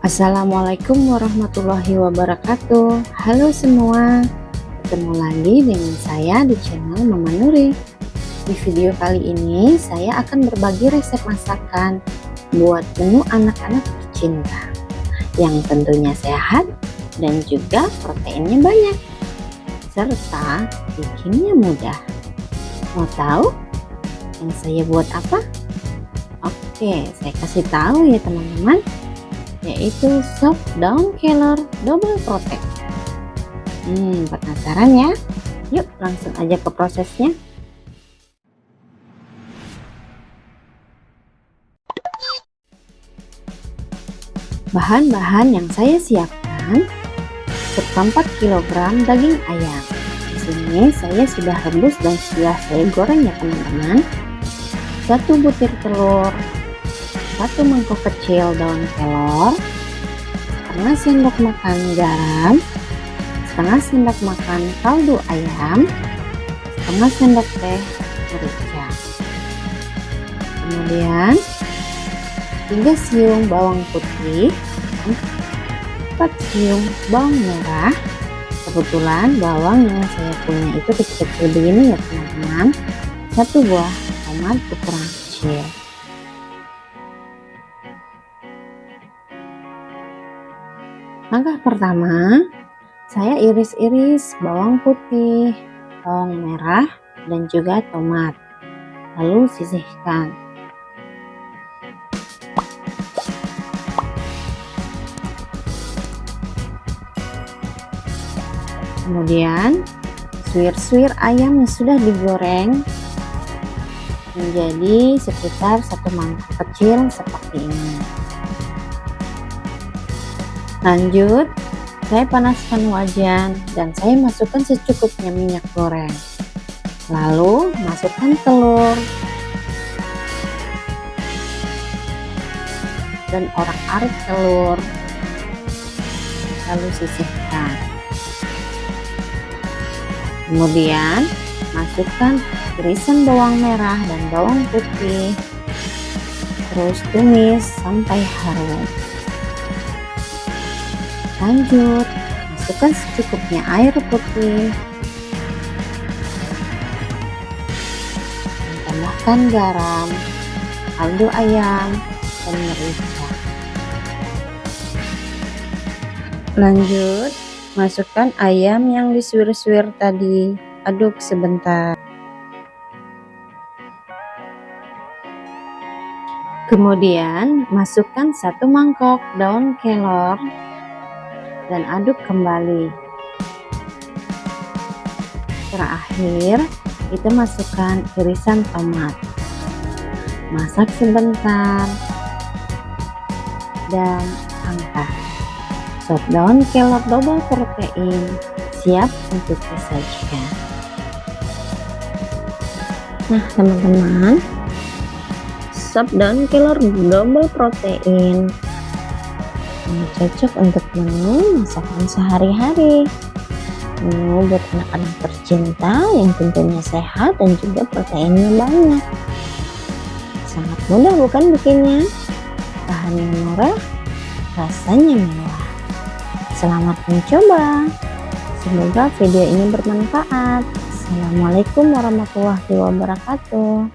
Assalamualaikum warahmatullahi wabarakatuh. Halo semua, ketemu lagi dengan saya di channel Mama Nuri. Di video kali ini saya akan berbagi resep masakan buat menu anak-anak tercinta yang tentunya sehat dan juga proteinnya banyak serta bikinnya mudah. Mau tahu yang saya buat apa? Oke, saya kasih tahu ya teman-teman, yaitu sop daun kelor double protein. Penasaran ya? Yuk langsung aja ke prosesnya. Bahan-bahan yang saya siapkan: seperempat kilogram daging ayam. Di sini saya sudah rebus dan sudah saya goreng ya teman-teman. 1 butir telur, 1 mangkok kecil daun kelor, setengah sendok makan garam, setengah sendok makan kaldu ayam, setengah sendok teh merica, kemudian 3 siung bawang putih, 4 siung bawang merah. Kebetulan bawang yang saya punya itu kecil-kecil begini ya teman-teman. 1 buah tomat ukuran kecil. Langkah pertama, saya iris-iris bawang putih, bawang merah, dan juga tomat. Lalu sisihkan. Kemudian, suwir-suwir ayam yang sudah digoreng menjadi sekitar 1 mangkok kecil seperti ini. Lanjut, saya panaskan wajan dan saya masukkan secukupnya minyak goreng. Lalu masukkan telur dan orak-arik telur, lalu sisihkan. Kemudian masukkan irisan bawang merah dan bawang putih, terus tumis sampai harum. Lanjut, masukkan secukupnya air putih, tambahkan garam, kaldu ayam, dan merica. Lanjut, masukkan ayam yang disuir-suir tadi, aduk sebentar. Kemudian masukkan 1 mangkok daun kelor dan aduk kembali. Terakhir, kita masukkan irisan tomat. Masak sebentar dan angkat. Sop daun kelor double protein siap untuk disajikan. Nah teman-teman, sop daun kelor double protein cocok untuk menu masakan sehari-hari, menu buat anak-anak tercinta yang tentunya sehat dan juga proteinnya banyak. Sangat mudah bukan bikinnya? Bahannya murah, rasanya mewah. Selamat mencoba. Semoga video ini bermanfaat. Assalamualaikum warahmatullahi wabarakatuh.